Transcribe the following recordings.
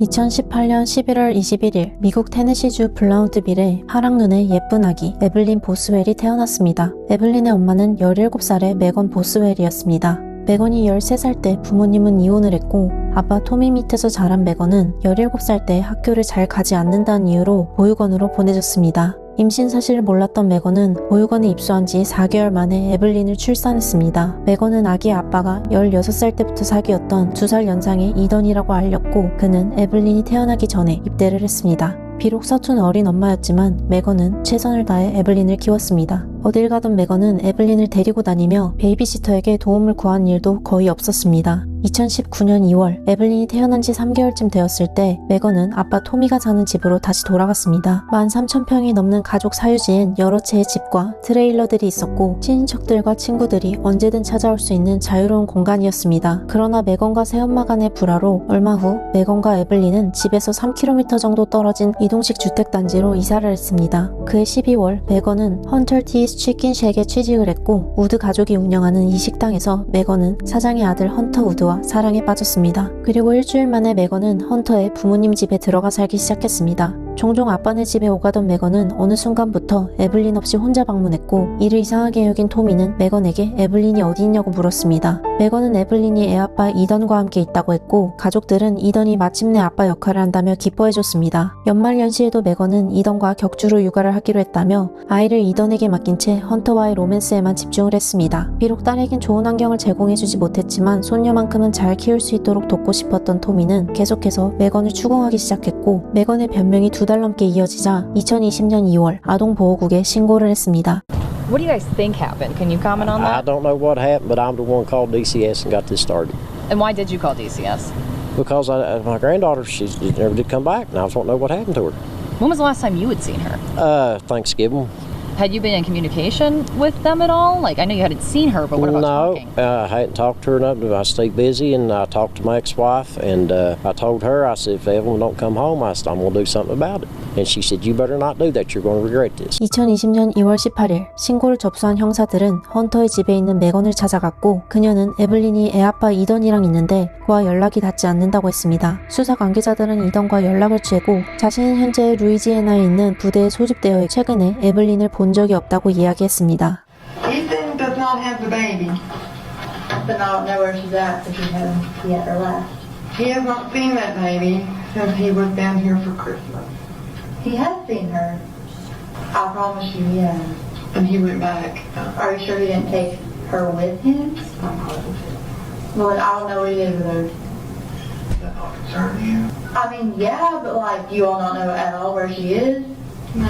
2018년 11월 21일 미국 테네시주 블라운드빌에 파랑 눈의 예쁜 아기 에블린 보스웰이 태어났습니다. 에블린의 엄마는 17살의 메건 보스웰이었습니다. 메건이 13살 때 부모님은 이혼을 했고 아빠 토미 밑에서 자란 메건은 17살 때 학교를 잘 가지 않는다는 이유로 보육원으로 보내졌습니다. 임신 사실을 몰랐던 메건은 보육원에 입소한 지 4개월 만에 에블린을 출산했습니다. 메건은 아기의 아빠가 16살 때부터 사귀었던 2살 연상의 이던이라고 알렸고 그는 에블린이 태어나기 전에 입대를 했습니다. 비록 서툰 어린 엄마였지만 메건은 최선을 다해 에블린을 키웠습니다. 어딜 가던 메건은 에블린을 데리고 다니며 베이비시터에게 도움을 구한 일도 거의 없었습니다. 2019년 2월 에블린이 태어난 지 3개월쯤 되었을 때 메건은 아빠 토미가 사는 집으로 다시 돌아갔습니다. 13,000평이 넘는 가족 사유지엔 여러 채의 집과 트레일러들이 있었고 친인척들과 친구들이 언제든 찾아올 수 있는 자유로운 공간이었습니다. 그러나 메건과 새엄마 간의 불화로 얼마 후 메건과 에블린은 집에서 3km 정도 떨어진 이동식 주택단지로 이사를 했습니다. 그해 12월 메건은 헌터티스 치킨쉑에 취직을 했고 우드 가족이 운영하는 이 식당에서 메건은 사장의 아들 헌터 우드와 사랑에 빠졌습니다. 그리고 일주일 만에 메건은 헌터의 부모님 집에 들어가 살기 시작했습니다. 종종 아빠네 집에 오가던 메건은 어느 순간부터 에블린 없이 혼자 방문했고 이를 이상하게 여긴 토미는 메건에게 에블린이 어디 있냐고 물었습니다. 메건은 에블린이 애아빠 이던과 함께 있다고 했고 가족들은 이던이 마침내 아빠 역할을 한다며 기뻐해줬습니다. 연말연시에도 메건은 이던과 격주로 육아를 하기로 했다며 아이를 이던에게 맡긴 채 헌터와의 로맨스에만 집중을 했습니다. 비록 딸에겐 좋은 환경을 제공해주지 못했지만 손녀만큼은 잘 키울 수 있도록 돕고 싶었던 토미는 계속해서 메건을 추궁하기 시작했고 메건의 변명이 2달 넘게 이어지자 2020년 2월 아동보호국에 신고를 했습니다. What do you guys think happened? Can you comment on that? I don't know what happened, but I'm the one called DCS and got this started. And why did you call DCS? Because my granddaughter, she never did come back, and I just want to know what happened to her. When was the last time you had seen her? Thanksgiving. Had you been in communication with them at all? Like, I know you hadn't seen her, but what about talking? No, I hadn't talked to her nothing. I stayed busy, and I talked to my ex-wife, and I told her, I said, if Evelyn don't come home, I'm going to do something about it. And she said, you better not do that. You're going to regret this. 2020년 2월 18일 신고를 접수한 형사들은 헌터의 집에 있는 메건을 찾아갔고 그녀는 에블린이 애아빠 이던이랑 있는데 그와 연락이 닿지 않는다고 했습니다. 수사 관계자들은 이던과 연락을 취했고 자신은 현재 루이지애나에 있는 부대에 소집되어 최근에 에블린을 본 적이 없다고 이야기했습니다. Ethan does not have the baby. But I don't know where she's at because she hasn't yet or left. He has not seen that baby since he was down here for Christmas. He has seen her. I promise you, yeah. And he went back. Are you sure he didn't take her with him? I'm positive. Well, I don't know what he did with her. Does that not concern you? I mean, yeah, but like, you all don't know at all where she is? No.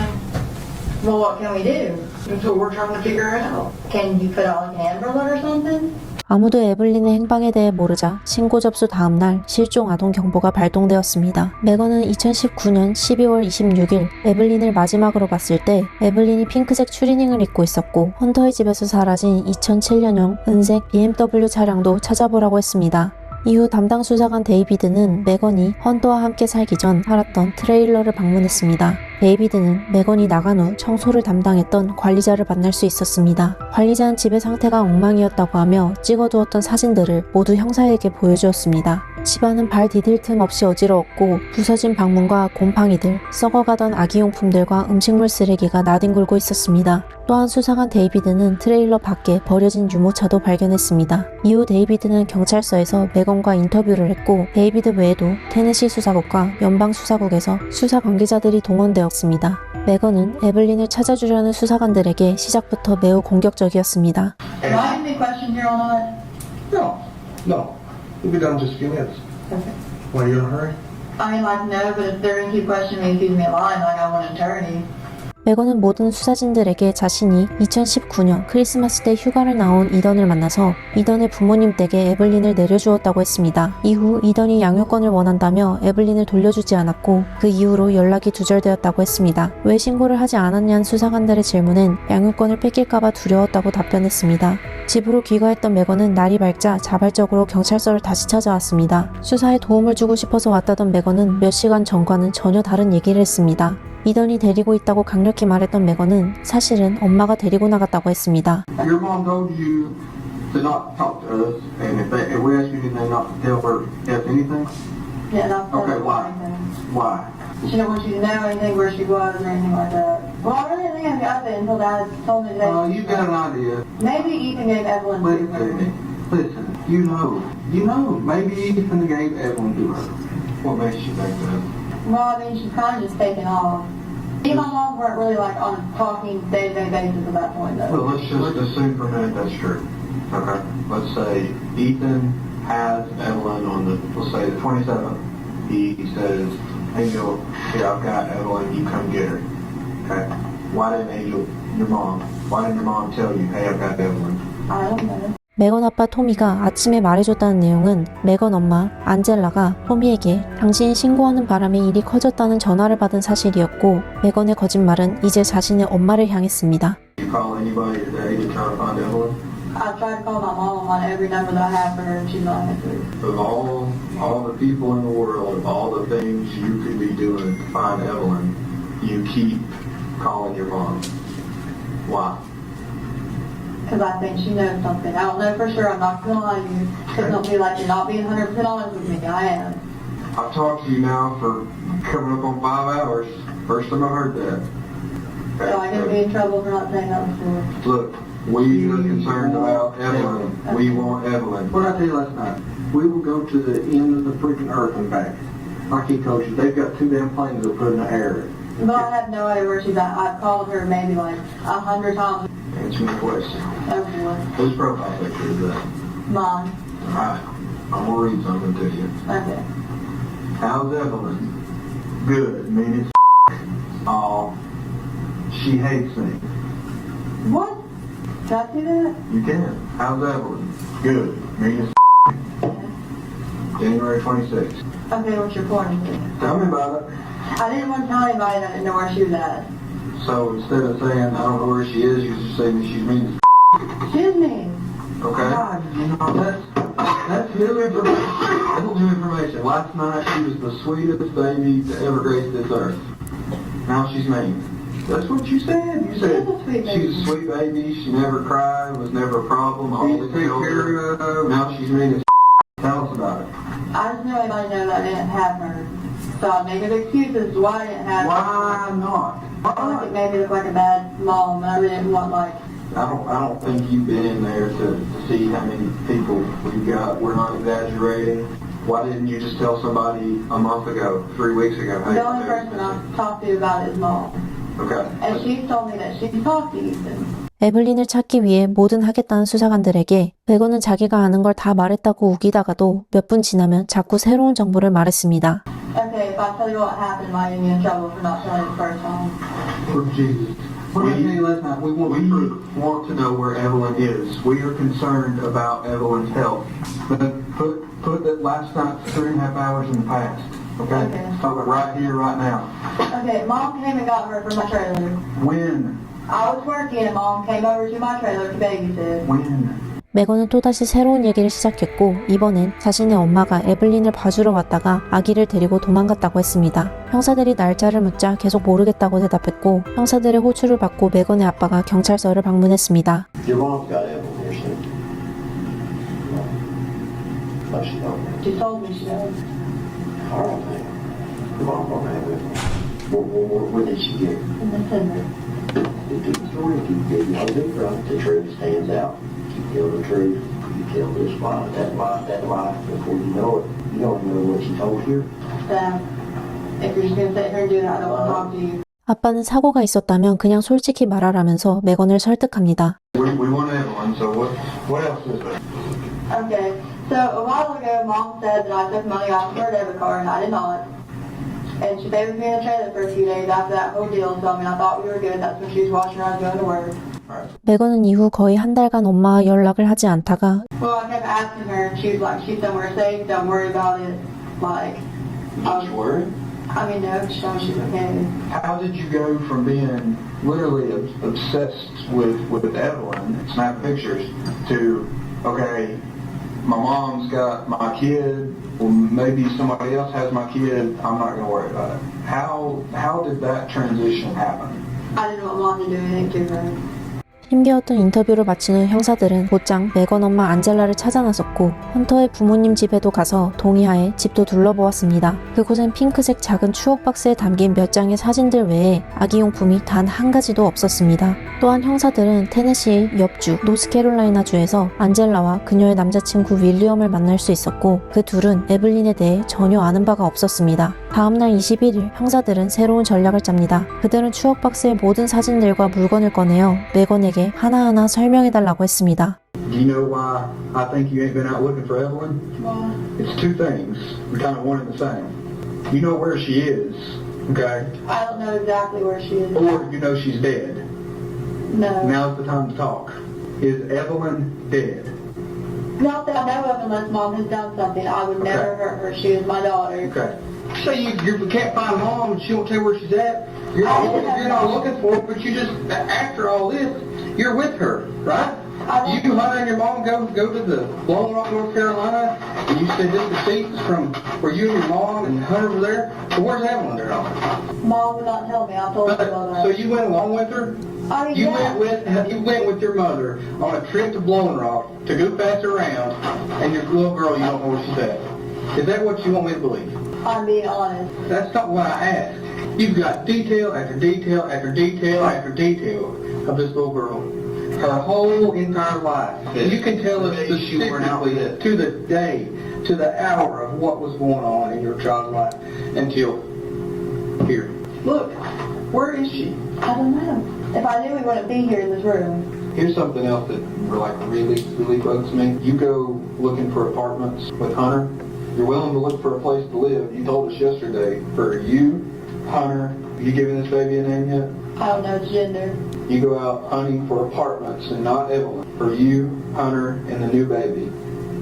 Well, what can we do? That's what we're trying to figure out. Can you put on a Amber Alert or something? 아무도 에블린의 행방에 대해 모르자 신고 접수 다음날 실종 아동 경보가 발동되었습니다. 메건은 2019년 12월 26일 에블린을 마지막으로 봤을 때 에블린이 핑크색 추리닝을 입고 있었고 헌터의 집에서 사라진 2007년형 은색 BMW 차량도 찾아보라고 했습니다. 이후 담당 수사관 데이비드는 메건이 헌터와 함께 살기 전 살았던 트레일러를 방문했습니다. 데이비드는 메건이 나간 후 청소를 담당했던 관리자를 만날 수 있었습니다. 관리자는 집의 상태가 엉망이었다고 하며 찍어두었던 사진들을 모두 형사에게 보여주었습니다. 집안은 발 디딜 틈 없이 어지러웠고 부서진 방문과 곰팡이들, 썩어가던 아기용품들과 음식물 쓰레기가 나뒹굴고 있었습니다. 또한 수사관 데이비드는 트레일러 밖에 버려진 유모차도 발견했습니다. 이후 데이비드는 경찰서에서 메건과 인터뷰를 했고 데이비드 외에도 테네시 수사국과 연방수사국에서 수사 관계자들이 동원되었습니다. 메건은 에블린을 찾아주려는 수사관들에게 시작부터 매우 공격적이었습니다. Am I in the question here or not? No, no. We'll be done in just a few minutes. Okay. Why, you in a hurry? I mean, like, no, but if they're going to keep questioning me, accusing me of lying, like I want an attorney. 메건은 모든 수사진들에게 자신이 2019년 크리스마스 때 휴가를 나온 이던을 만나서 이던의 부모님 댁에 에블린을 내려주었다고 했습니다. 이후 이던이 양육권을 원한다며 에블린을 돌려주지 않았고 그 이후로 연락이 두절되었다고 했습니다. 왜 신고를 하지 않았냐는 수사관들의 질문엔 양육권을 뺏길까봐 두려웠다고 답변했습니다. 집으로 귀가했던 메건은 날이 밝자 자발적으로 경찰서를 다시 찾아왔습니다. 수사에 도움을 주고 싶어서 왔다던 메건은 몇 시간 전과는 전혀 다른 얘기를 했습니다. 이던이 데리고 있다고 강력히 말했던 메건은 사실은 엄마가 데리고 나갔다고 했습니다. Your mom told you to not talk to us, and if we ask you anything, not to tell her if anything? Yeah, that's Okay, why? Why? She didn't want you to know anything where she was or anything like that. Well, I really didn't think I got that until Dad told me today. You've got an idea. Maybe Ethan gave Evelyn to her. Listen, you know, maybe Ethan gave Evelyn to her. What makes you think that? Well, I mean, she's kind of just taken off. Me and my mom weren't really like on a talking day-to-day basis at that point, though. Well, let's just assume for a minute that's true. Okay. Let's say Ethan has Evelyn on the, let's say the 27th. He says, Angel, here, I've got Evelyn, you come get her. Okay. Why didn't Angel, why didn't your mom tell you, hey, I've got Evelyn? I don't know. 메건 아빠 토미가 아침에 말해줬다는 내용은 메건 엄마 안젤라가 토미에게 당신이 신고하는 바람에 일이 커졌다는 전화를 받은 사실이었고, 메건의 거짓말은 이제 자신의 엄마를 향했습니다. You call anybody today to try to find Evelyn? I tried to call my mom on every number that I have for her, and she's not answering. Of all the people in the world, of all the things you could be doing to find Evelyn, you keep calling your mom. Why? Because I think she knows something. I don't know for sure. I'm not going to lie to you. Because don't be like, you're not being 100% honest with me. I am. I've talked to you now for coming up on 5 hours. First time I heard that. So I'm going to be in trouble for not saying that before. Look, we are concerned about Evelyn. We want Evelyn. What did I tell you last night? We will go to the end of the freaking earth and back. Like he told you, they've got 2 damn planes they'll put in the air. But I have no idea where she's at. I've called her maybe like 100 times. Answer my question. Oh, boy. Whose profile picture is that? Mom. Alright, I'm gonna read something to you. Okay. How's Evelyn? Good, mean it's oh, she hates me. What? Did I see that? You can. How's Evelyn? Good, mean it's January 26th. Okay, what's your point? Tell me about it. I didn't want to tell anybody that I didn't know where she was at. So instead of saying I don't know where she is, you just say that she's mean as She's mean. okay? God, you know, that's new information. That's new information. Last night she was the sweetest baby to ever grace this earth. Now she's mean. That's what you said. You said She's a sweet baby. she's a sweet baby. She never cried. Was never a problem. Always take care of. Now she's mean as Tell us about it. I just know everybody know that I didn't have her. So I made up excuses why I didn't have her. Why not? I like it made me look like a bad mom, and I really didn't want like. I don't think you've been in there to see how many people we've got. We're not exaggerating. Why didn't you just tell somebody a month ago, 3 weeks ago? Hey, The only person I've talked to about it is mom. Okay. And she told me that she talked to Ethan. 에블린을 찾기 위해 뭐든 하겠다는 수사관들에게 메건은 자기가 아는 걸 다 말했다고 우기다가도 몇 분 지나면 자꾸 새로운 정보를 말했습니다. Okay, if I tell you what happened, am I going to be in trouble for not telling you the first time? For Jesus. What did I tell you last night? We want to know where Evelyn is. We are concerned about Evelyn's health. But put that last night's 3.5 hours in the past. Okay? Okay. Talk about right here, right now. Okay, mom came and got her from my trailer. When? I was working and mom came over to my trailer to babysit. When? 메건은 또다시 새로운 얘기를 시작했고, 이번엔 자신의 엄마가 에블린을 봐주러 왔다가 아기를 데리고 도망갔다고 했습니다. 형사들이 날짜를 묻자 계속 모르겠다고 대답했고, 형사들의 호출을 받고 메건의 아빠가 경찰서를 방문했습니다. Your mom's got Evelyn here soon. No, she don't. She told me she does. I don't think. Your mom don't have Evelyn. When did she get her? In December. The story keep getting older, right? The truth stands out. You tell the truth, you tell this lie, that lie, before you know it. You don't know what she told you. So, if you're just going to sit here and do that, I don't want to talk to you. 아빠는 사고가 있었다면 그냥 솔직히 말하라면서 메건을 설득합니다. We want Evelyn, so what else is there? Okay, so a while ago, mom said that I took money off her debit card, and I did not. And she stayed with me in the trailer for a few days after that whole deal, so I mean, I thought we were good. That's when she was watching her, I was going to work. 메건은 이후 거의 한 달간 엄마와 연락을 하지 않다가 Well, I kept asking her, and she was like, she's somewhere safe, don't worry about it. Like, Not you worried? I mean, no, she told me she's okay. How did you go from being literally obsessed with Evelyn, snap pictures, to, okay, my mom's got my kid, well, maybe somebody else has my kid, I'm not going to worry about it. How did that transition happen? I didn't want mom to do anything to her. 힘겨웠던 인터뷰를 마친 후 형사들은 곧장 메건 엄마 안젤라를 찾아 나섰고 헌터의 부모님 집에도 가서 동의하에 집도 둘러보았습니다. 그곳엔 핑크색 작은 추억 박스에 담긴 몇 장의 사진들 외에 아기용품이 단 한 가지도 없었습니다. 또한 형사들은 테네시의 옆주 노스캐롤라이나주에서 안젤라와 그녀의 남자친구 윌리엄을 만날 수 있었고 그 둘은 에블린에 대해 전혀 아는 바가 없었습니다. 다음날 21일 형사들은 새로운 전략을 짭니다. 그들은 추억 박스의 모든 사진들과 물건을 꺼내어 메건에게 하나하나 설명해달라고 했습니다. Do you know why I think you ain't been out looking for Evelyn? Why? It's two things. We're kind of one and the same. You know where she is, okay? I don't know exactly where she is. Or you know she's dead. No. Now's the time to talk. Is Evelyn dead? Not that I know of unless Mom has done something. I would never hurt her. She is my daughter. Okay. So you can't find Mom and she won't tell you where she's at? You're not looking for her, but you just, after all this, you're with her, right? You, Hunter, and your mom go to the Blowing Rock, North Carolina, and you said this receipt is from where you and your mom and Hunter were there. So where's Evelyn there? Mom would not tell me. I told her about that. So you went along with her? I mean, You yeah. went with your mother on a trip to Blowing Rock to go pass around, and your little girl, you don't know where she's at. Is that what you want me to believe? I'm being honest. That's not what I asked. You've got detail after detail after detail after detail of this little girl. Her whole entire life. You can tell us specifically to the day, to the hour of what was going on in your child's life until here. Look, where is she? I don't know. If I knew we wouldn't be here in this room. Here's something else that really bugs me. You go looking for apartments with Hunter. You're willing to look for a place to live. You told us yesterday for you, Hunter. You giving this baby a name yet? I don't know its gender. You go out hunting for apartments and not Evelyn. For you, Hunter, and the new baby.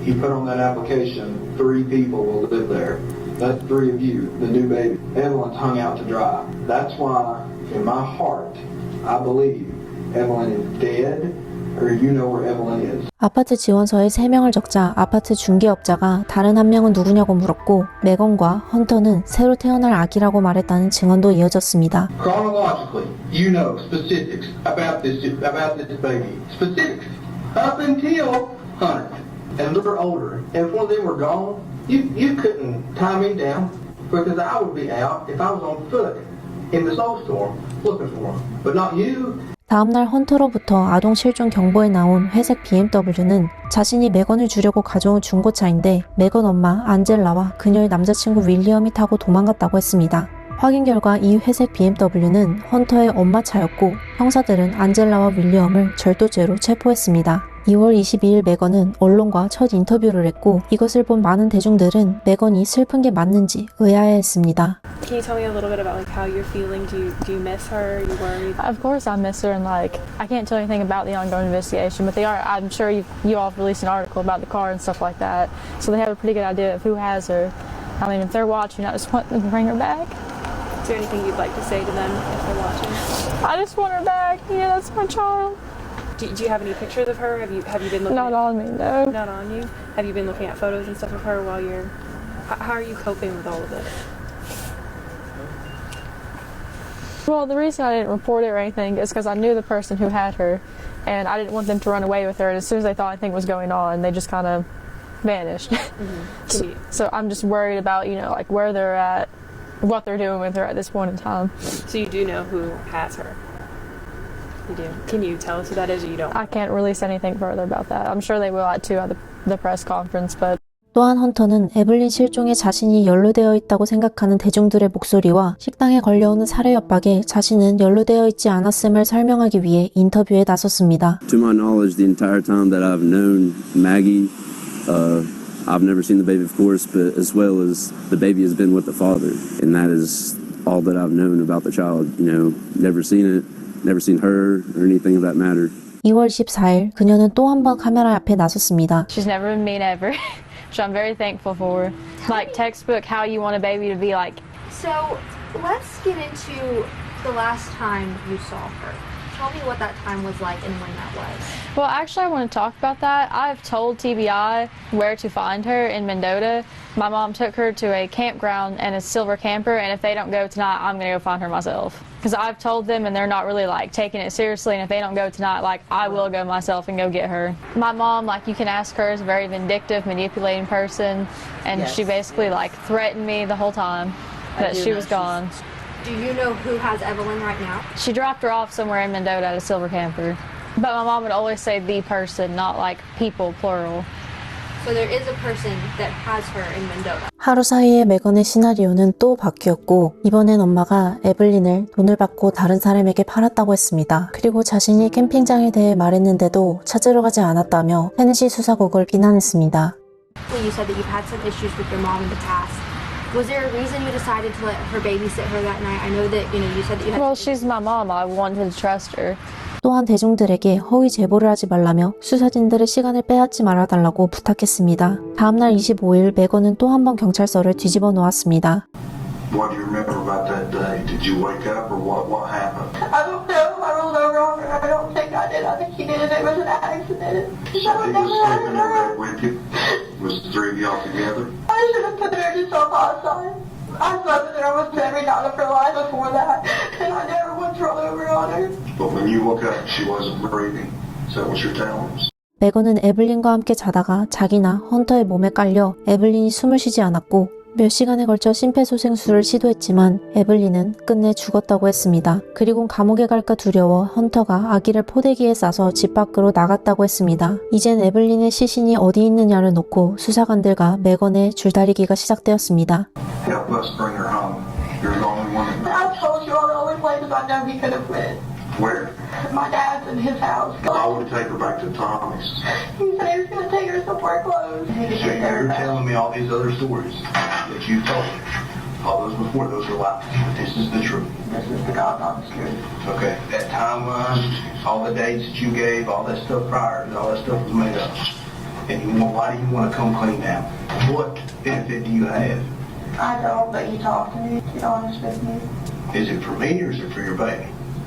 You put on that application, 3 people will live there. That's 3 of you, the new baby. Evelyn's hung out to dry. That's why, in my heart, I believe Evelyn is dead, or you know where Evelyn is. 아파트 지원서에 3명을 적자 아파트 중개업자가 다른 한 명은 누구냐고 물었고 메건과 헌터는 새로 태어날 아기라고 말했다는 증언도 이어졌습니다. Chronologically, you know specifics about this baby. Specifics. Up until Hunter. And a little older. And when they were gone, you couldn't tie me down because I would be out if I was on foot in the snowstorm looking for them. But not you. 다음날 헌터로부터 아동 실종 경보에 나온 회색 BMW는 자신이 메건을 주려고 가져온 중고차인데 메건 엄마 안젤라와 그녀의 남자친구 윌리엄이 타고 도망갔다고 했습니다. 확인 결과 이 회색 BMW는 헌터의 엄마 차였고 형사들은 안젤라와 윌리엄을 절도죄로 체포했습니다. 2월 22일 메건은 언론과 첫 인터뷰를 했고 이것을 본 많은 대중들은 메건이 슬픈 게 맞는지 의아해했습니다. Can you tell me a little bit about like how you're feeling? Do you miss her? Are you worried? Of course I miss her, and like I can't tell you anything about the ongoing investigation, but I'm sure you all released an article about the car and stuff like that, so they have a pretty good idea of who has her. I mean, if they're watching, I just want them to bring her back. Is there anything you'd like to say to them if they're watching? I just want her back. Yeah, that's my child. Do you have any pictures of her? Have you been looking? Not on me, no. Not on you. Have you been looking at photos and stuff of her while you're? How are you coping with all of it? Well, the reason I didn't report it or anything is because I knew the person who had her, and I didn't want them to run away with her. And as soon as they thought anything was going on, they just kind of vanished. Mm-hmm. So I'm just worried about like where they're at, what they're doing with her at this point in time. So you do know who has her? You do. Can you tell us who that is, or you don't? I can't release anything further about that. I'm sure they will at the press conference, but. 또한 헌터는 에블린 실종에 자신이 연루되어 있다고 생각하는 대중들의 목소리와 식당에 걸려오는 살해 협박에 자신은 연루되어 있지 않았음을 설명하기 위해 인터뷰에 나섰습니다. To my knowledge, the entire time that I've known Maggie, I've never seen the baby, of course, but as well as the baby has been with the father, and that is all that I've known about the child. Never seen it, never seen her or anything of that matter. 2월 14일 그녀는 또 한 번 카메라 앞에 나섰습니다. She's never been mean ever, which I'm very thankful for. Like textbook how you want a baby to be like. So let's get into the last time you saw her. Tell me what that time was like and when that was. Well, actually, I want to talk about that. I've told TBI where to find her in Mendota. My mom took her to a campground and a silver camper, and if they don't go tonight, I'm going to go find her myself. Because I've told them, and they're not really, like, taking it seriously, and if they don't go tonight, like, I will go myself and go get her. My mom, like, you can ask her, is a very vindictive, manipulating person, and she basically, like, threatened me the whole time that she was gone. Do you know who has Evelyn right now? She dropped her off somewhere in Mendota at a silver camper. But my mom would always say the person, not like people, plural. So there is a person that has her in Mendota. 하루 사이에 메건의 시나리오는 또 바뀌었고 이번엔 엄마가 에블린을 돈을 받고 다른 사람에게 팔았다고 했습니다. 그리고 자신이 캠핑장에 대해 말했는데도 찾으러 가지 않았다며 테네시 수사국을 비난했습니다. Well, you said that you've had some issues with your mom in the past. Was there a reason you decided to let her babysit her that night? I know that, you said that you had... Well, she's my mom. I wanted to trust her. 또한 대중들에게 허위 제보를 하지 말라며 수사진들의 시간을 빼앗지 말아달라고 부탁했습니다. 다음날 25일 메건은 또 한 번 경찰서를 뒤집어 놓았습니다. What do you remember about that day? Did you wake up or what happened? I don't know. I rolled over on her. I don't think I did. I think he did it. It was an accident. So he was sleeping in bed with you? Was the three of y'all together? I should have put her just on my side. I slept with her almost every night of her life before that, and I never once rolled over on her. But when you woke up, she wasn't breathing. Is that what you're telling us? 메건은 에블린과 함께 자다가 자기나 헌터의 몸에 깔려 에블린이 숨을 쉬지 않았고 몇 시간에 걸쳐 심폐소생술을 시도했지만 에블린은 끝내 죽었다고 했습니다. 그리고 감옥에 갈까 두려워 헌터가 아기를 포대기에 싸서 집 밖으로 나갔다고 했습니다. 이젠 에블린의 시신이 어디 있느냐를 놓고 수사관들과 메건의 줄다리기가 시작되었습니다. Help us bring her home. You're the only one that knows. I told you all the only places I know he could have went. Where? My dad's in his house. I would take her back to Tommy's. He said he was going to take her somewhere close. So you're telling me all these other stories that you told me. All those before, those are lies. This is the truth. This is the God honest truth. Okay. That timeline, all the dates that you gave, all that stuff prior, all that stuff was made up. And why do you want to come clean now? What benefit do you have? I don't, but you talk to me. You're honest with me. Is it for me or is it for your baby?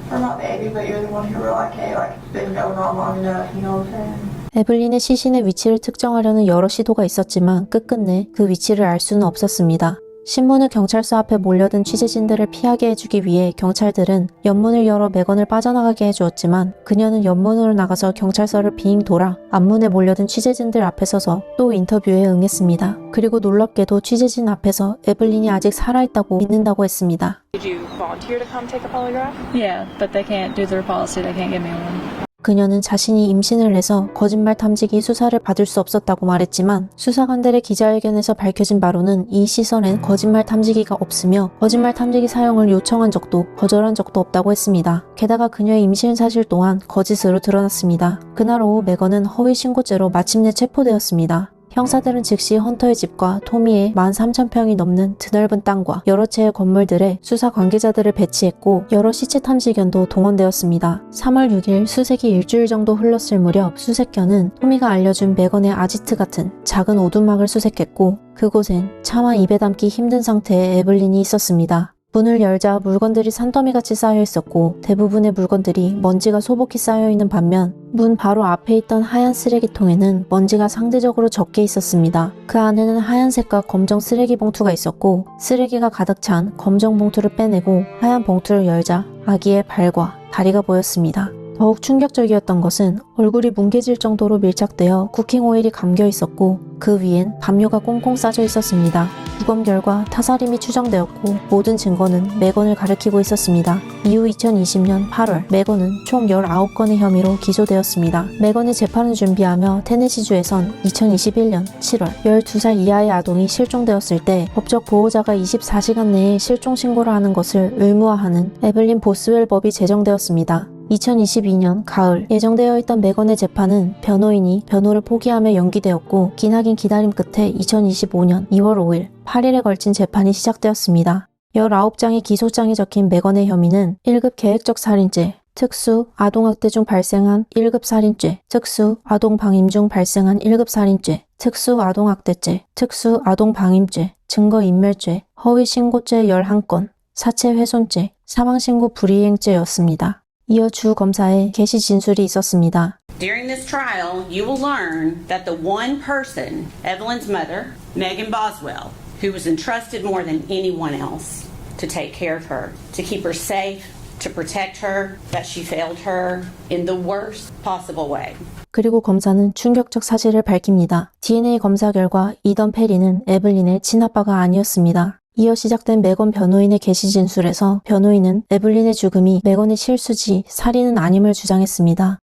For my baby, but you're the one who were like, hey, like, it's been going on long enough, you know what I'm saying? 에블린의 시신의 위치를 특정하려는 여러 시도가 있었지만 끝끝내 그 위치를 알 수는 없었습니다. 신문을 경찰서 앞에 몰려든 취재진들을 피하게 해주기 위해 경찰들은 연문을 열어 메건을 빠져나가게 해주었지만 그녀는 연문으로 나가서 경찰서를 빙 돌아 앞문에 몰려든 취재진들 앞에 서서 또 인터뷰에 응했습니다. 그리고 놀랍게도 취재진 앞에서 에블린이 아직 살아있다고 믿는다고 했습니다. Did you volunteer to come take a polygraph? Yeah, but they can't do their policy. They can't give me one. 그녀는 자신이 임신을 해서 거짓말 탐지기 수사를 받을 수 없었다고 말했지만 수사관들의 기자회견에서 밝혀진 바로는 이 시설엔 거짓말 탐지기가 없으며 거짓말 탐지기 사용을 요청한 적도 거절한 적도 없다고 했습니다. 게다가 그녀의 임신 사실 또한 거짓으로 드러났습니다. 그날 오후 메건은 허위 신고죄로 마침내 체포되었습니다. 형사들은 즉시 헌터의 집과 토미의 13,000평이 넘는 드넓은 땅과 여러 채의 건물들에 수사 관계자들을 배치했고 여러 시체 탐지견도 동원되었습니다. 3월 6일 수색이 일주일 정도 흘렀을 무렵 수색견은 토미가 알려준 메건의 아지트 같은 작은 오두막을 수색했고 그곳엔 차마 입에 담기 힘든 상태의 에블린이 있었습니다. 문을 열자 물건들이 산더미같이 쌓여 있었고 대부분의 물건들이 먼지가 소복히 쌓여 있는 반면 문 바로 앞에 있던 하얀 쓰레기통에는 먼지가 상대적으로 적게 있었습니다. 그 안에는 하얀색과 검정 쓰레기 봉투가 있었고 쓰레기가 가득 찬 검정 봉투를 빼내고 하얀 봉투를 열자 아기의 발과 다리가 보였습니다. 더욱 충격적이었던 것은 얼굴이 뭉개질 정도로 밀착되어 쿠킹 오일이 감겨 있었고 그 위엔 담요가 꽁꽁 싸져 있었습니다. 부검 결과 타살임이 추정되었고 모든 증거는 메건을 가리키고 있었습니다. 이후 2020년 8월 메건은 총 19건의 혐의로 기소되었습니다. 메건의 재판을 준비하며 테네시주에선 2021년 7월 12살 이하의 아동이 실종되었을 때 법적 보호자가 24시간 내에 실종 신고를 하는 것을 의무화하는 에블린 보스웰 법이 제정되었습니다. 2022년 가을 예정되어 있던 메건의 재판은 변호인이 변호를 포기하며 연기되었고 기나긴 기다림 끝에 2025년 2월 5일 8일에 걸친 재판이 시작되었습니다. 19장의 기소장에 적힌 메건의 혐의는 1급 계획적 살인죄, 특수 아동학대 중 발생한 1급 살인죄, 특수 아동방임 중 발생한 1급 살인죄, 특수 아동학대죄, 특수 아동방임죄, 증거인멸죄, 허위신고죄 11건, 사체훼손죄, 사망신고 불이행죄였습니다. 이어 주 검사의 개시 진술이 있었습니다. During this trial, you will learn that the one person, Evelyn's mother, Megan Boswell, who was entrusted more than anyone else to take care of her, to keep her safe, to protect her, that she failed her in the worst possible way. 그리고 검사는 충격적 사실을 밝힙니다. DNA 검사 결과 이던 페리는 에블린의 친아빠가 아니었습니다. 이어 시작된 메건 변호인의 개시 진술에서 변호인은 에블린의 죽음이 메건의 실수지 살인은 아님을 주장했습니다.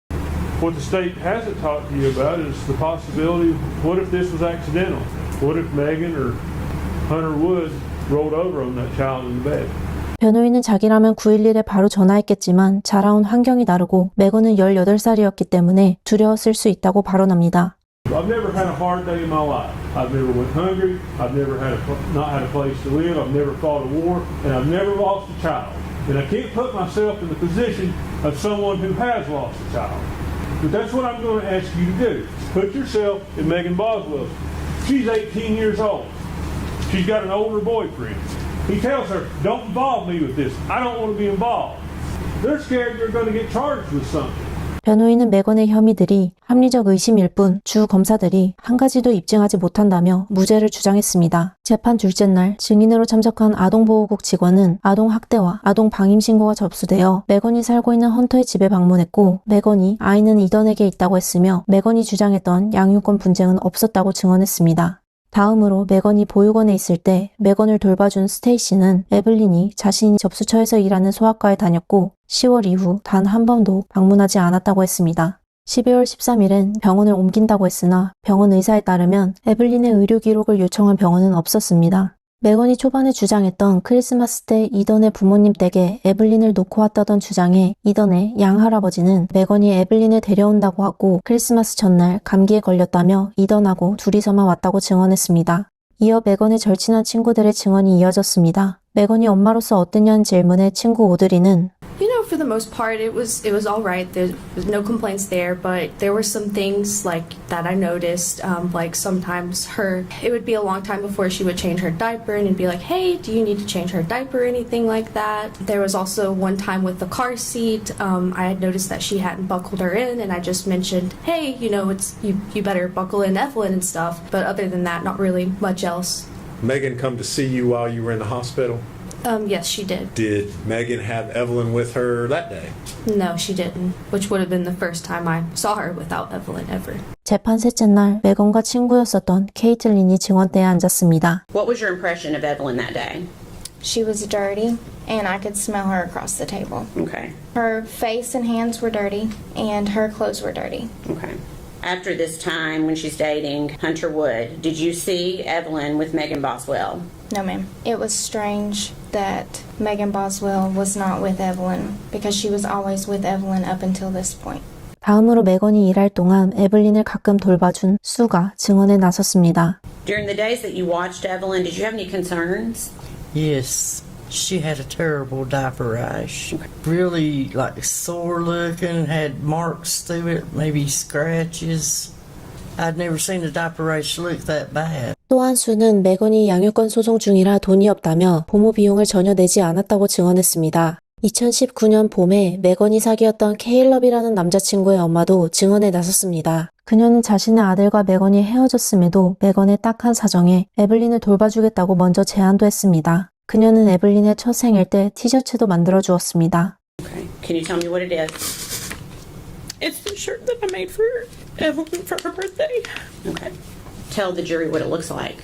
What the state hasn't talked to you about is the possibility of what if this was accidental? What if Megan or Hunter Wood rolled over on that child in the bed? 변호인은 자기라면 911에 바로 전화했겠지만 자라온 환경이 다르고 메건은 18살이었기 때문에 두려웠을 수 있다고 발언합니다. I've never had a hard day in my life. I've never went hungry. I've never not had a place to live. I've never fought a war, and I've never lost a child. And I can't put myself in the position of someone who has lost a child. But that's what I'm going to ask you to do. Put yourself in Megan Boswell's. She's 18 years old. She's got an older boyfriend. He tells her, don't involve me with this. I don't want to be involved. They're scared you're going to get charged with something. 변호인은 메건의 혐의들이 합리적 의심일 뿐 주 검사들이 한 가지도 입증하지 못한다며 무죄를 주장했습니다. 재판 둘째 날 증인으로 참석한 아동보호국 직원은 아동학대와 아동방임 신고가 접수되어 메건이 살고 있는 헌터의 집에 방문했고 메건이 아이는 이던에게 있다고 했으며 메건이 주장했던 양육권 분쟁은 없었다고 증언했습니다. 다음으로 메건이 보육원에 있을 때 메건을 돌봐준 스테이시는 에블린이 자신이 접수처에서 일하는 소아과에 다녔고 10월 이후 단 한 번도 방문하지 않았다고 했습니다. 12월 13일엔 병원을 옮긴다고 했으나 병원 의사에 따르면 에블린의 의료 기록을 요청한 병원은 없었습니다. 메건이 초반에 주장했던 크리스마스 때 이던의 부모님 댁에 에블린을 놓고 왔다던 주장에 이던의 양할아버지는 메건이 에블린을 데려온다고 하고 크리스마스 전날 감기에 걸렸다며 이던하고 둘이서만 왔다고 증언했습니다. 이어 메건의 절친한 친구들의 증언이 이어졌습니다. 메건이 엄마로서 어땠냐는 질문에 친구 오드리는 You know, for the most part, it was all right. There was no complaints there, but there were some things like that I noticed. Like sometimes it would be a long time before she would change her diaper, and it'd be like, "Hey, do you need to change her diaper?" or anything like that. There was also one time with the car seat. I had noticed that she hadn't buckled her in, and I just mentioned, "Hey, you know, it's you better buckle in Evelyn and stuff." But other than that, not really much else. Megan come to see you while you were in the hospital? Yes, she did. Did Megan have Evelyn with her that day? No, she didn't, which would have been the first time I saw her without Evelyn ever. 재판 셋째 날 메건과 친구였었던 케이틀린이 증언대에 앉았습니다. What was your impression of Evelyn that day? She was dirty, and I could smell her across the table. Okay. Her face and hands were dirty, and her clothes were dirty. Okay. After this time, when she's dating Hunter Wood, did you see Evelyn with Megan Boswell? No, ma'am. It was strange that Megan Boswell was not with Evelyn because she was always with Evelyn up until this point. 다음으로 메건이 일할 동안 에블린을 가끔 돌봐준 수가 증언에 나섰습니다. During the days that you watched Evelyn, did you have any concerns? Yes. She had a terrible diaper rash. Really like sore looking, had marks through it, maybe scratches. I'd never seen a diaper rash look that bad. 또한 수는 메건이 양육권 소송 중이라 돈이 없다며 보모 비용을 전혀 내지 않았다고 증언했습니다. 2019년 봄에 메건이 사귀었던 케일럽이라는 남자친구의 엄마도 증언에 나섰습니다. 그녀는 자신의 아들과 메건이 헤어졌음에도 메건의 딱한 사정에 에블린을 돌봐주겠다고 먼저 제안도 했습니다. 그녀는 에블린의 첫 생일 때 티셔츠도 만들어 주었습니다. Okay. Can you tell me what it is? It's the shirt that I made for Evelyn for her birthday. Okay. Tell the jury what it looks like.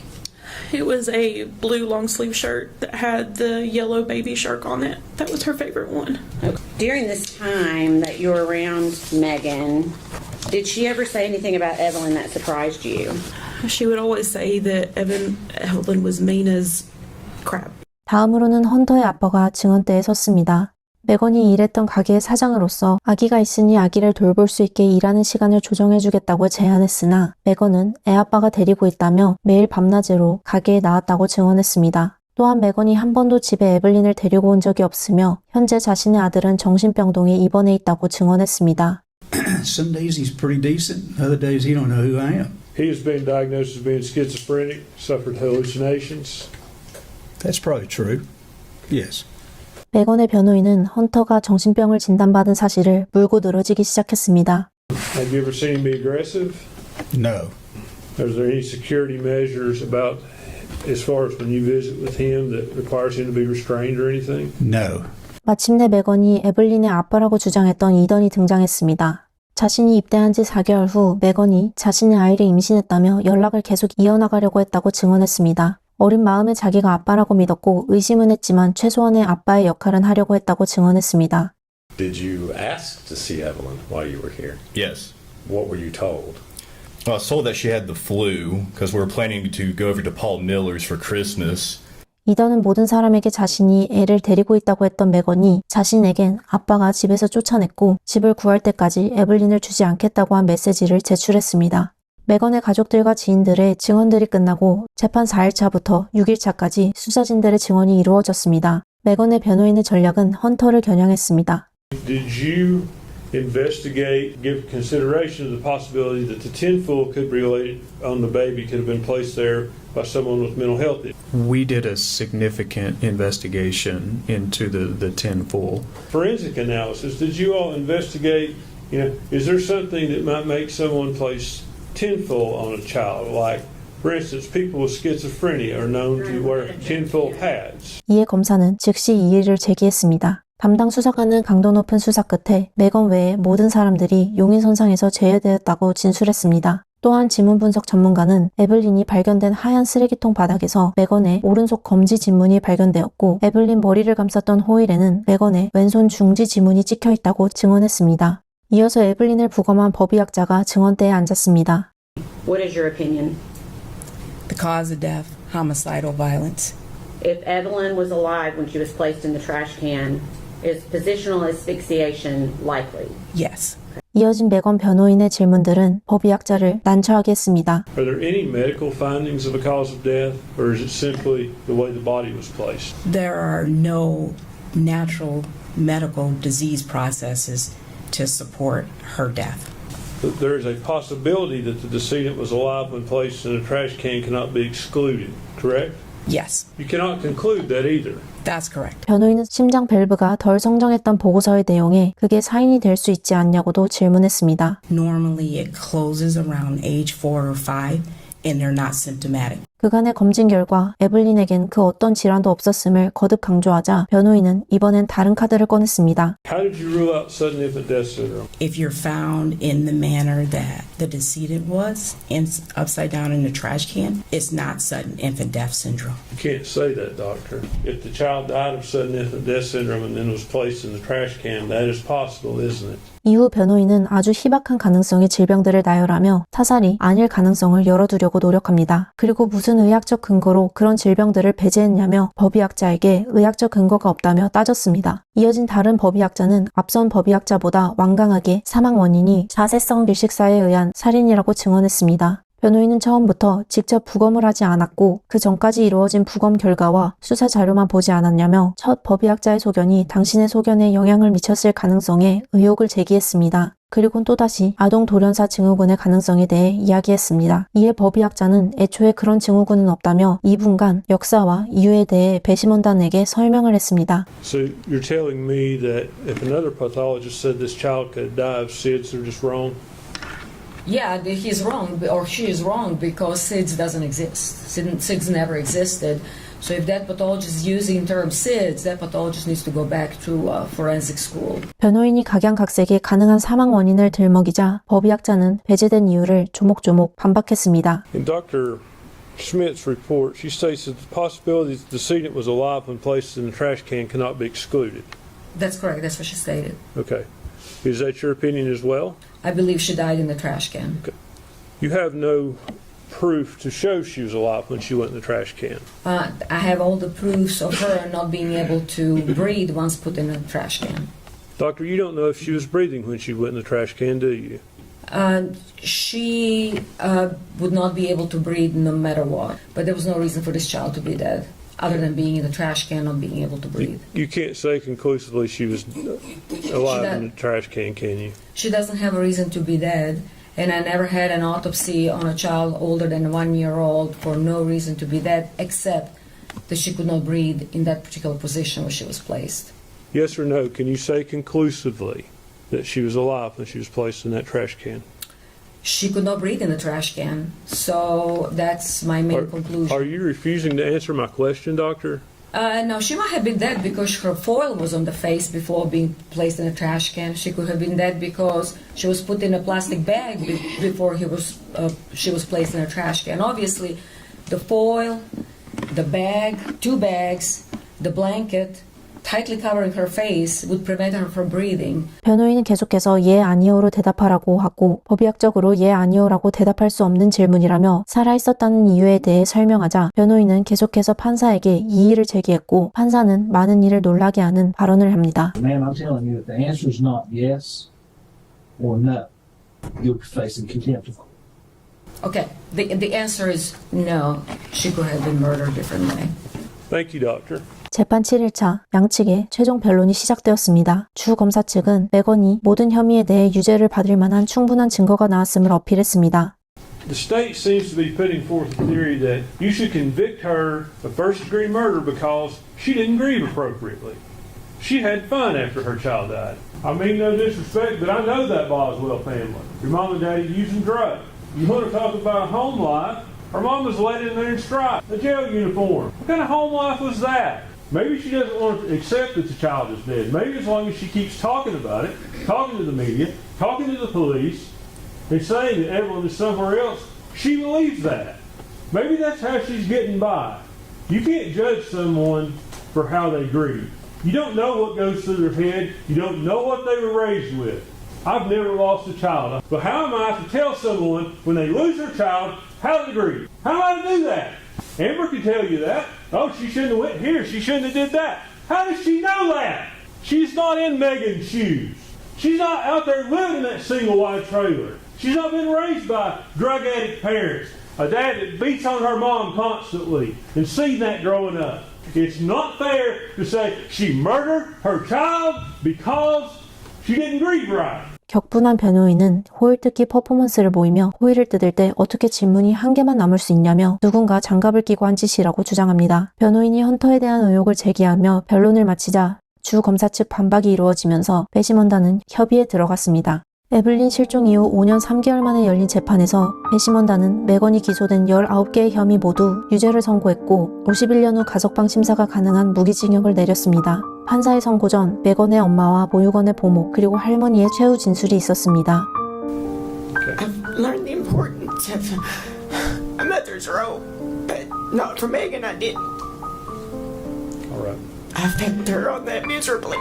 It was a blue long sleeve shirt that had the yellow baby shark on it. That was her favorite one. Okay. During this time that you were around Megan, did she ever say anything about Evelyn that surprised you? She would always say that Evelyn was mean as crap. 다음으로는 헌터의 아빠가 증언대에 섰습니다. 메건이 일했던 가게의 사장으로서 아기가 있으니 아기를 돌볼 수 있게 일하는 시간을 조정해주겠다고 제안했으나 메건은 애아빠가 데리고 있다며 매일 밤낮으로 가게에 나왔다고 증언했습니다. 또한 메건이 한 번도 집에 에블린을 데리고 온 적이 없으며 현재 자신의 아들은 정신병동에 입원해 있다고 증언했습니다. Some days he's pretty decent, other days he don't know who I am. He has been diagnosed as being schizophrenic, suffered hallucinations. That's probably true. Yes. 메건의 변호인은 헌터가 정신병을 진단받은 사실을 물고 늘어지기 시작했습니다. Have you ever seen him be aggressive? No. Is there any security measures about as far as when you visit with him that requires him to be restrained or anything? No. 마침내 메건이 에블린의 아빠라고 주장했던 이던이 등장했습니다. 자신이 입대한 지 4개월 후 메건이 자신의 아이를 임신했다며 연락을 계속 이어나가려고 했다고 증언했습니다. 어린 마음에 자기가 아빠라고 믿었고 의심은 했지만 최소한의 아빠의 역할은 하려고 했다고 증언했습니다. Did you ask to see Evelyn while you were here? Yes. What were you told? Well, I was told that she had the flu because we were planning to go over to Paul Miller's for Christmas. 이던은 모든 사람에게 자신이 애를 데리고 있다고 했던 메건이 자신에겐 아빠가 집에서 쫓아냈고 집을 구할 때까지 에블린을 주지 않겠다고 한 메시지를 제출했습니다. 메건의 가족들과 지인들의 증언들이 끝나고 재판 4일차부터 6일차까지 수사진들의 증언이 이루어졌습니다. 메건의 변호인의 전략은 헌터를 겨냥했습니다. Did you investigate, give consideration to the possibility that the tinfoil could be related on the baby, could have been placed there by someone with mental health? We did a significant investigation into the tinfoil. Forensic analysis, did you all investigate, is there something that might make someone place tinfoil on a child? Like, for instance, people with schizophrenia are known to wear tinfoil hats. 이에 검사는 즉시 이의를 제기했습니다. 담당 수사관은 강도 높은 수사 끝에 메건 외에 모든 사람들이 용의선상에서 제외되었다고 진술했습니다. 또한 지문 분석 전문가는 에블린이 발견된 하얀 쓰레기통 바닥에서 메건의 오른손 검지 지문이 발견되었고 에블린 머리를 감쌌던 호일에는 메건의 왼손 중지 지문이 찍혀 있다고 증언했습니다. 이어서 에블린을 부검한 법의학자가 증언대에 앉았습니다. What is your opinion? The cause of death, homicidal violence. If Evelyn was alive when she was placed in the trash can, is positional asphyxiation likely? Yes. 이어진 메건 변호인의 질문들은 법의학자를 난처하게 했습니다. Are there any medical findings of a cause of death, or is it simply the way the body was placed? There are no natural medical disease processes to support her death. There is a possibility that the decedent was alive when placed in a trash can cannot be excluded, correct? Yes. You cannot conclude that either. That's correct. 변호인은 심장 밸브가 덜 성장했던 보고서의 내용에 그게 사인이 될 수 있지 않냐고도 질문했습니다. Normally it closes around age 4 or 5 and they're not symptomatic. 그간의 검진 결과 에블린에겐 그 어떤 질환도 없었음을 거듭 강조하자 변호인은 이번엔 다른 카드를 꺼냈습니다. How did you rule out sudden infant death syndrome? If you're found in the manner that the decedent was, upside down in the trash can, it's not sudden infant death syndrome. You can't say that, doctor. If the child died of sudden infant death syndrome and then was placed in the trash can, that is possible, isn't it? 이후 변호인은 아주 희박한 가능성의 질병들을 나열하며 타살이 아닐 가능성을 열어두려고 노력합니다. 그리고 무슨 의학적 근거로 그런 질병들을 배제했냐며 법의학자에게 의학적 근거가 없다며 따졌습니다. 이어진 다른 법의학자는 앞선 법의학자보다 완강하게 사망 원인이 자세성 밀식사에 의한 살인이라고 증언했습니다. 변호인은 처음부터 직접 부검을 하지 않았고 그 전까지 이루어진 부검 결과와 수사 자료만 보지 않았냐며 첫 법의학자의 소견이 당신의 소견에 영향을 미쳤을 가능성에 의혹을 제기했습니다. 그리고는 또다시 아동 돌연사 증후군의 가능성에 대해 이야기했습니다. 이에 법의학자는 애초에 그런 증후군은 없다며 2분간 역사와 이유에 대해 배심원단에게 설명을 했습니다. So you're telling me that if another pathologist said this child could die of SIDS, they're just wrong? Yeah, he's wrong, or she is wrong, because SIDS doesn't exist. SIDS never existed. So if that pathologist is using the term SIDS, that pathologist needs to go back to forensic school. 변호인이 각양각색의 가능한 사망 원인을 들먹이자 법의학자는 배제된 이유를 조목조목 반박했습니다. In Dr. Schmidt's report, she states that the possibility that the decedent was alive when placed in the trash can cannot be excluded. That's correct. That's what she stated. Okay. Is that your opinion as well? I believe she died in the trash can. Okay. You have no proof to show she was alive when she went in the trash can. I have all the proofs of her not being able to breathe once put in a trash can. Doctor, you don't know if she was breathing when she went in the trash can, do you? She would not be able to breathe no matter what. But there was no reason for this child to be dead, other than being in the trash can, not being able to breathe. You can't say conclusively she was alive in the trash can you? She doesn't have a reason to be dead, and I never had an autopsy on a child older than 1 year old for no reason to be dead, except that she could not breathe in that particular position where she was placed. Yes or no, can you say conclusively that she was alive when she was placed in that trash can? She could not breathe in the trash can, so that's my main conclusion. Are you refusing to answer my question, doctor? No, she might have been dead because her foil was on the face before being placed in a trash can. She could have been dead because she was put in a plastic bag before she was placed in a trash can. Obviously, the foil, the bag, 2 bags, the blanket, tightly covering her face would prevent her from breathing. 변호인은 계속해서 예 아니오로 대답하라고 하고 법의학적으로 예 아니오라고 대답할 수 없는 질문이라며 살아있었다는 이유에 대해 설명하자 변호인은 계속해서 판사에게 이의를 제기했고 판사는 많은 이를 놀라게 하는 발언을 합니다. Ma'am, I'm telling you that the answer is not yes or no. You're facing contempt of court. Okay, the answer is no. She could have been murdered differently. Thank you, doctor. 재판 7일차 양측의 최종 변론이 시작되었습니다. 주 검사 측은 맥건이 모든 혐의에 대해 유죄를 받을 만한 충분한 증거가 나왔음을 어필했습니다. The state seems to be putting forth a theory that you should convict her of first-degree murder because she didn't grieve appropriately. She had fun after her child died. I mean no disrespect, but I know that Boswell family. Your mom and daddy using drugs. You want to talk about a home life? Her mom was laid in there in stripes, a jail uniform. What kind of home life was that? Maybe she doesn't want to accept that the child is dead. Maybe as long as she keeps talking about it, talking to the media, talking to the police, and saying that Evelyn is somewhere else, she believes that. Maybe that's how she's getting by. You can't judge someone for how they grieve. You don't know what goes through their head. You don't know what they were raised with. I've never lost a child. But how am I to tell someone when they lose their child how to grieve? How am I to do that? Amber can tell you that. Oh, she shouldn't have went here. She shouldn't have did that. How does she know that? She's not in Megan's shoes. She's not out there living in that single wide trailer. She's not been raised by drug addict parents, a dad that beats on her mom constantly, and seen that growing up. It's not fair to say she murdered her child because she didn't grieve right. 격분한 변호인은 호일 뜯기 퍼포먼스를 보이며 호일을 뜯을 때 어떻게 질문이 한 개만 남을 수 있냐며 누군가 장갑을 끼고 한 짓이라고 주장합니다. 변호인이 헌터에 대한 의혹을 제기하며 변론을 마치자 주 검사 측 반박이 이루어지면서 배심원단은 협의에 들어갔습니다. 에블린 실종 이후 5년 3개월 만에 열린 재판에서 배심원단은 맥건이 기소된 19개의 혐의 모두 유죄를 선고했고 51년 후 가석방 심사가 가능한 무기징역을 내렸습니다. 판사의 선고 전 맥건의 엄마와 보육원의 보모 그리고 할머니의 최후 진술이 있었습니다. I've learned the importance of a mother's role, but not for Megan, I didn't. All right. I failed her on that miserably.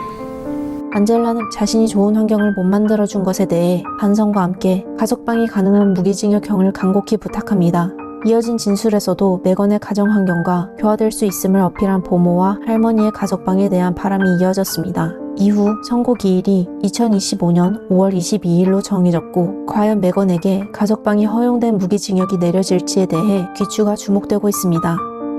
안젤라는 자신이 좋은 환경을 못 만들어준 것에 대해 반성과 함께 가석방이 가능한 무기징역형을 간곡히 부탁합니다. 이어진 진술에서도 맥건의 가정 환경과 교화될 수 있음을 어필한 보모와 할머니의 가석방에 대한 바람이 이어졌습니다. 이후 선고 기일이 2025년 5월 22일로 정해졌고 과연 맥건에게 가석방이 허용된 무기징역이 내려질지에 대해 귀추가 주목되고 있습니다.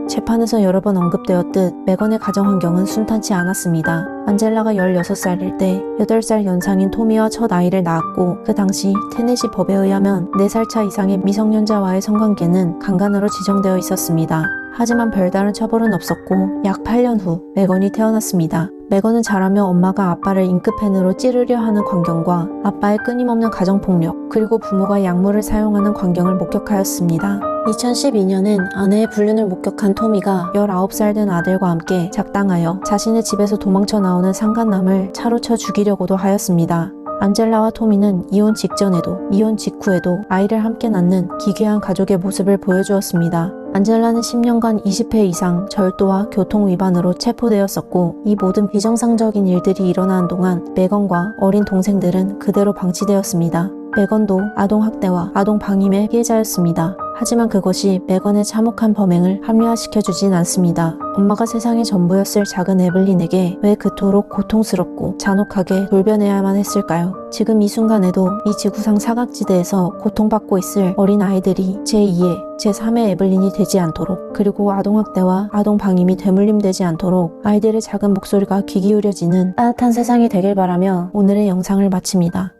재판에서 여러 번 언급되었듯 맥건의 가정 환경은 순탄치 않았습니다. 안젤라가 16살일 때 8살 연상인 토미와 첫 아이를 낳았고 그 당시 테네시 법에 의하면 4살 차 이상의 미성년자와의 성관계는 강간으로 지정되어 있었습니다. 하지만 별다른 처벌은 없었고 약 8년 후 맥건이 태어났습니다. 맥건은 자라며 엄마가 아빠를 잉크펜으로 찌르려 하는 광경과 아빠의 끊임없는 가정폭력 그리고 부모가 약물을 사용하는 광경을 목격하였습니다. 2012년엔 아내의 불륜을 목격한 토미가 19살 된 아들과 함께 작당하여 자신의 집에서 도망쳐 나오는 상간남을 차로 쳐 죽이려고도 하였습니다. 안젤라와 토미는 이혼 직전에도 이혼 직후에도 아이를 함께 낳는 기괴한 가족의 모습을 보여주었습니다. 안젤라는 10년간 20회 이상 절도와 교통 위반으로 체포되었었고 이 모든 비정상적인 일들이 일어나는 동안 맥건과 어린 동생들은 그대로 방치되었습니다. 맥건도 아동학대와 아동방임의 피해자였습니다. 하지만 그것이 맥건의 참혹한 범행을 합리화시켜주진 않습니다. 엄마가 세상의 전부였을 작은 에블린에게 왜 그토록 고통스럽고 잔혹하게 돌변해야만 했을까요? 지금 이 순간에도 이 지구상 사각지대에서 고통받고 있을 어린 아이들이 제2의, 제3의 에블린이 되지 않도록 그리고 아동학대와 아동방임이 되물림되지 않도록 아이들의 작은 목소리가 귀 기울여지는 따뜻한 세상이 되길 바라며 오늘의 영상을 마칩니다.